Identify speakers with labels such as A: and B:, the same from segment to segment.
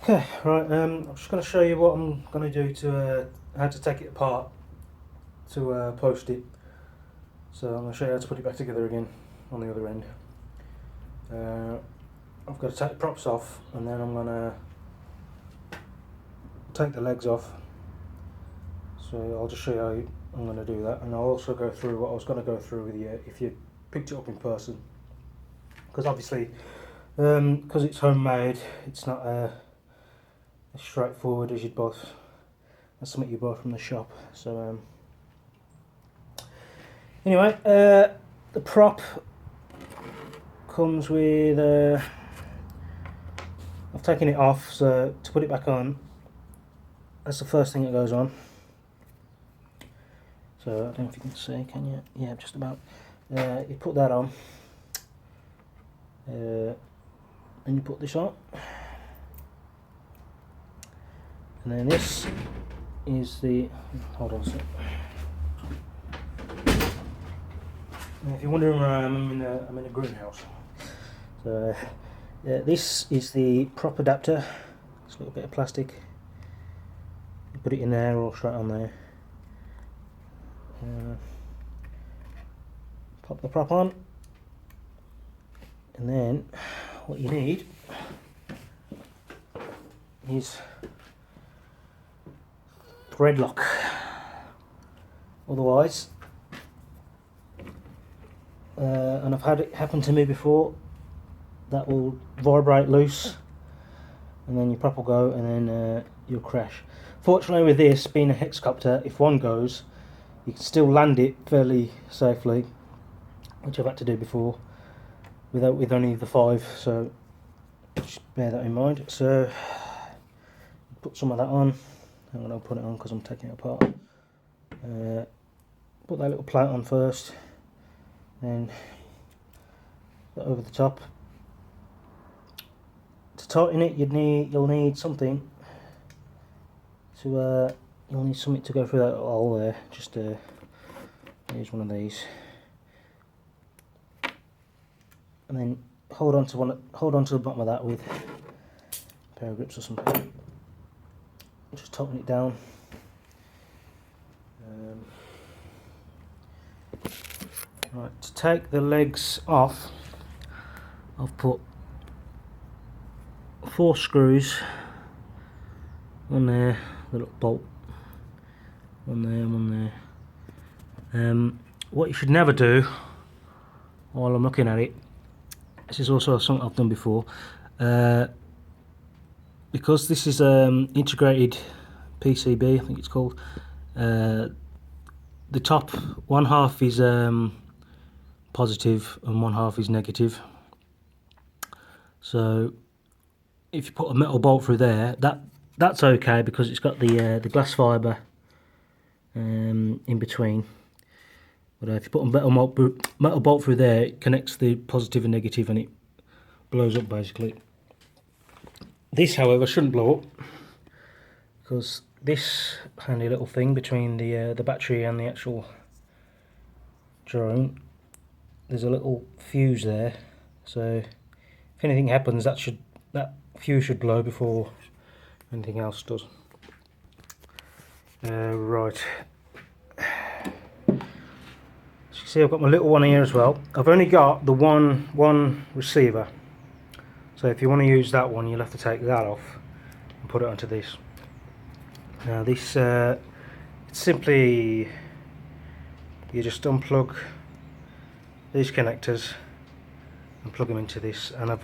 A: Okay, right. I'm just going to show you what I'm going to do to how to take it apart to post it. So I'm going to show you how to put it back together again on the other end. I've got to take the props off, and then I'm going to take the legs off. So I'll just show you how I'm going to do that, and I'll also go through what I was going to go through with you if you picked it up in person. Because obviously, because it's homemade, it's not as straightforward as as something you buy from the shop. So anyway, the prop comes with. I've taken it off, so to put it back on, that's the first thing that goes on. So I don't know if you can see, can you? Yeah, just about. You put that on, and you put this on, and then this is the. Hold on a sec. If you're wondering where I am, I'm in a greenhouse. So this is the prop adapter. It's a little bit of plastic. You put it in there or straight on there. Pop the prop on, and then what you need is thread lock. Otherwise, and I've had it happen to me before, that will vibrate loose, and then your prop will go, and then you'll crash. Fortunately, with this being a hexcopter, if one goes, you can still land it fairly safely, which I've had to do before with only the 5, so just bear that in mind. So put some of that on. I'm going to put it on because I'm taking it apart. Put that little plate on first, then put over the top. To tighten it, you'll need something to go through that hole there. Just here's one of these, and then hold on to the bottom of that with a pair of grips or something. Just tighten it down. Right, to take the legs off, I've put 4 screws on there, the little bolt, one there and one there. What you should never do, while I'm looking at it, this is also something I've done before, because this is integrated PCB, I think it's called. The top one half is positive and one half is negative. So if you put a metal bolt through there, that's okay because it's got the glass fibre in between. But if you put a metal bolt through there, it connects the positive and negative, and it blows up basically. This, however, shouldn't blow up because this handy little thing between the battery and the actual drone, there's a little fuse there. So if anything happens, that fuse should blow before anything else does. Right. As you see, I've got my little one here as well. I've only got the one receiver. So if you want to use that one, you'll have to take that off and put it onto this. Now this, it's simply, you just unplug these connectors and plug them into this, and I've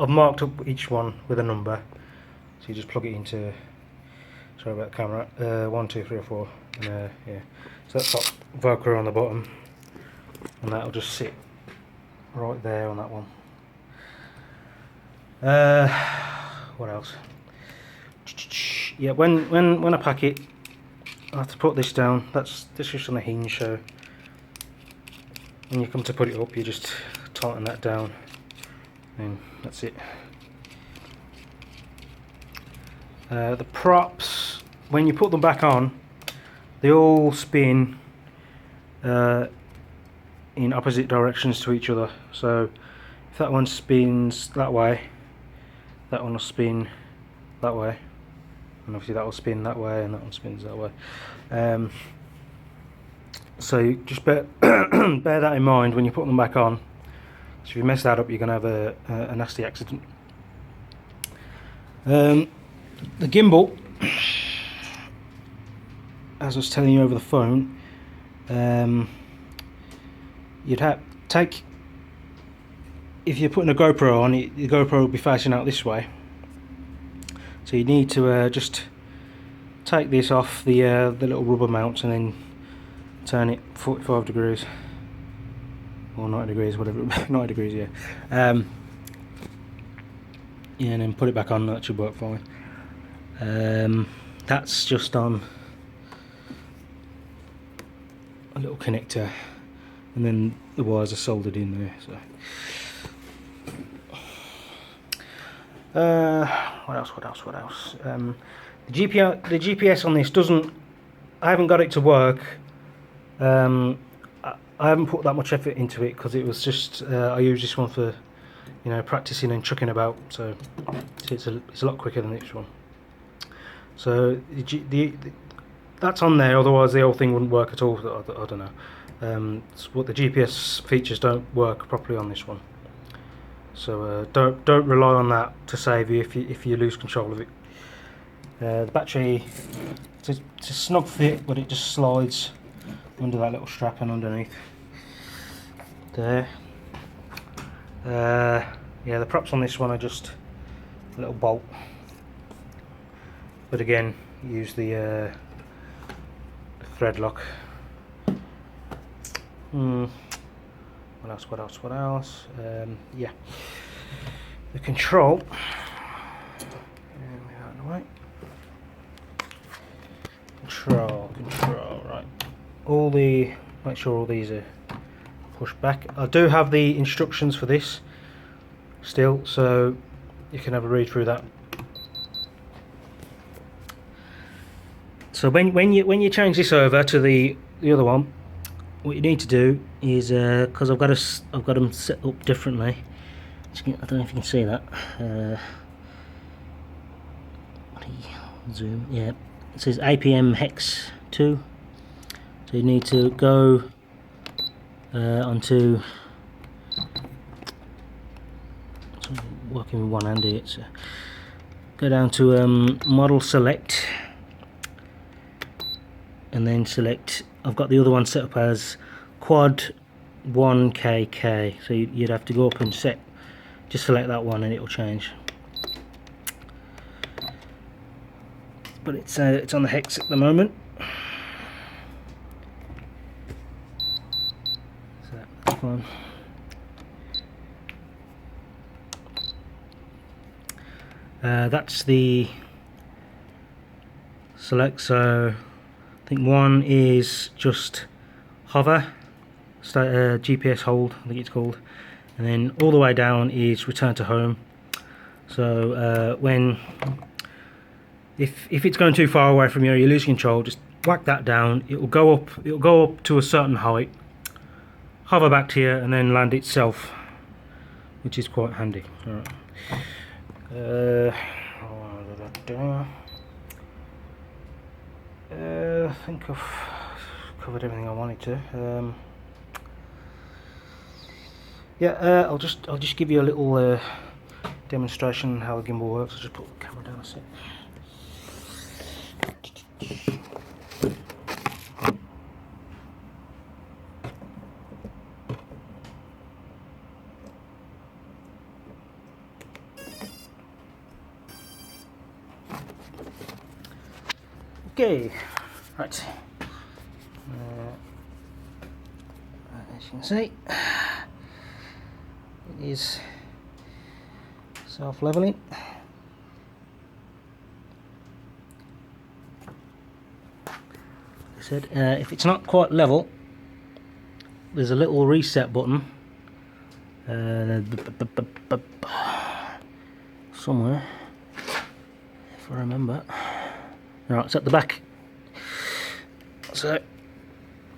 A: marked up each one with a number, so you just plug it into, sorry about the camera, 1, 2, 3 or 4, and yeah, so that's got Velcro on the bottom, and that'll just sit right there on that one. What else? Yeah, when I pack it, I have to put this down. This is just on a hinge, so when you come to put it up, you just tighten that down, and that's it. The props, when you put them back on, they all spin in opposite directions to each other. So if that one spins that way, that one will spin that way, and obviously that will spin that way, and that one spins that way. So just bear that in mind when you put them back on. So if you mess that up, you're going to have a nasty accident. The gimbal, as I was telling you over the phone, you'd have take, if you're putting a GoPro on, the GoPro will be facing out this way. So you need to just take this off the little rubber mount and then turn it 45 degrees or 90 degrees, whatever. 90 degrees, yeah. Yeah, and then put it back on. That should work fine. That's just on a little connector, and then the wires are soldered in there. So what else? The GPS on this doesn't, I haven't got it to work. I haven't put that much effort into it because it was just I use this one for, you know, practicing and chucking about, so it's a lot quicker than this one. So that's on there, otherwise the whole thing wouldn't work at all. I don't know. What the GPS features don't work properly on this one. So don't rely on that to save you if you lose control of it. The battery, it's a snug fit, but it just slides under that little strap and underneath there. Yeah, the props on this one are just a little bolt, but again, use the thread lock. What else? Yeah, the control. Control, right. Make sure all these are pushed back. I do have the instructions for this still, so you can have a read through that. So when you change this over to the other one, what you need to do is, because I've got them set up differently. I don't know if you can see that. Zoom. Yeah, it says APM hex 2. So you need to go onto. Working with one hand here, so go down to model select, and then select. I've got the other one set up as quad 1KK, so you'd have to go up and just select that one and it'll change. But it's on the hex at the moment. So that's one. That's the select. So I think one is just hover, GPS hold, I think it's called, and then all the way down is return to home. So if it's going too far away from you, you're losing control, just whack that down. It'll go up to a certain height, hover back to you, and then land itself, which is quite handy. All right. I think I've covered everything I wanted to. Yeah, I'll just give you a little demonstration how the gimbal works. I'll just put the camera down a sec. Okay, right. As you can see, it is self-leveling. Like I said, if it's not quite level, there's a little reset button somewhere, if I remember. Right, it's at the back. So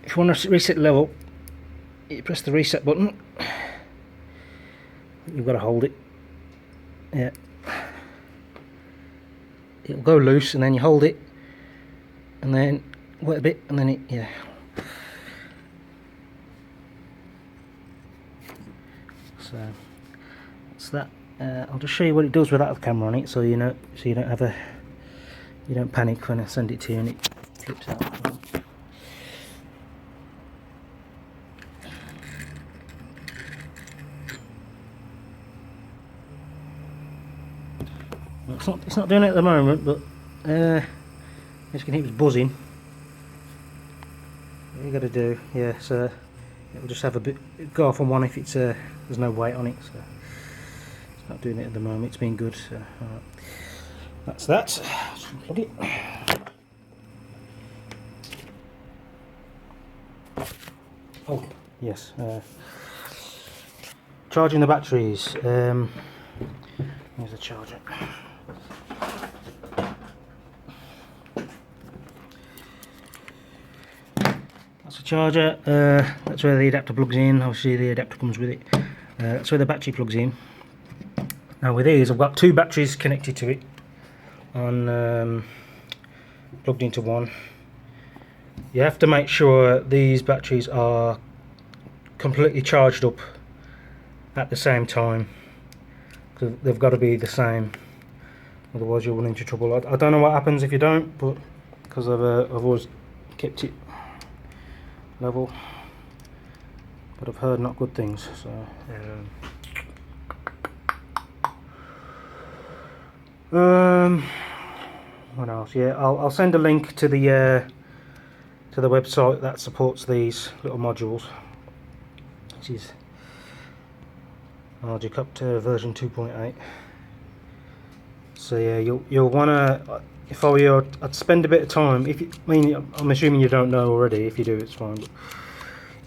A: if you want to reset level, you press the reset button. You've got to hold it. Yeah. it'll go loose, and then you hold it and then wet a bit, and then it, yeah. So that's that. I'll just show you what it does without the camera on it, so you know, so you don't panic when I send it to you and it flips out. It's not doing it at the moment, but as you can hear, it's buzzing. What you got to do, yeah, so it'll just have a bit go off on one if it's there's no weight on it. So it's not doing it at the moment. It's been good. So that's that. Just unplug it. Oh yes, charging the batteries. Here's the charger. That's the charger. That's where the adapter plugs in. Obviously the adapter comes with it. That's where the battery plugs in. Now with these, I've got two batteries connected to it, and plugged into one. You have to make sure these batteries are completely charged up at the same time, because they've got to be the same, otherwise you'll run into trouble. I don't know what happens if you don't, but because I've always kept it level, but I've heard not good things. So what else? Yeah, I'll send a link to the website that supports these little modules, which is Logic up to version 2.8. So yeah, you'll wanna, if I were you, I'd spend a bit of time. If you, I mean, I'm assuming you don't know already. If you do, it's fine. But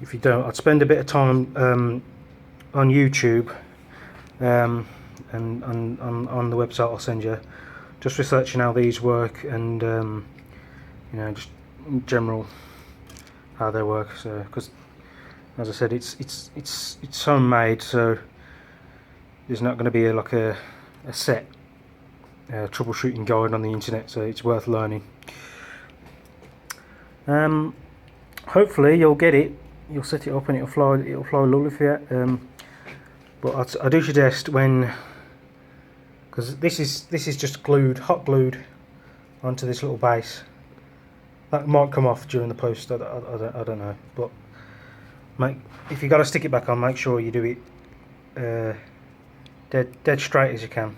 A: if you don't, I'd spend a bit of time on YouTube, and on the website I'll send you, just researching how these work, and you know, just in general how they work. So, because as I said, it's homemade, so there's not going to be like a set troubleshooting guide on the internet, so it's worth learning. Hopefully you'll get it, you'll set it up and it'll flow lovely for you. But I do suggest, when, because this is just hot glued onto this little base. That might come off during the post, I don't know, but if you got to stick it back on, make sure you do it dead straight as you can.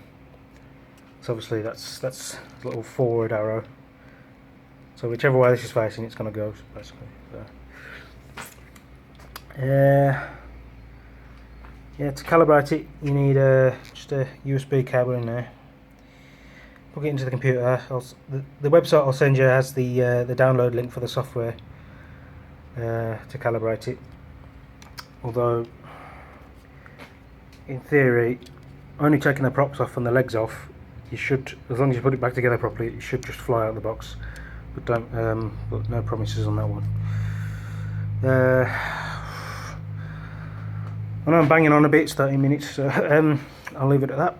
A: So obviously that's a little forward arrow, so whichever way this is facing, it's going to go, basically. So yeah, to calibrate it, you need just a USB cable in there. Plug it into the computer. The website I'll send you has the download link for the software to calibrate it. Although, in theory, only taking the props off and the legs off, you should, as long as you put it back together properly, it should just fly out of the box. But don't, but no promises on that one. I know I'm banging on a bit. It's 30 minutes, so I'll leave it at that.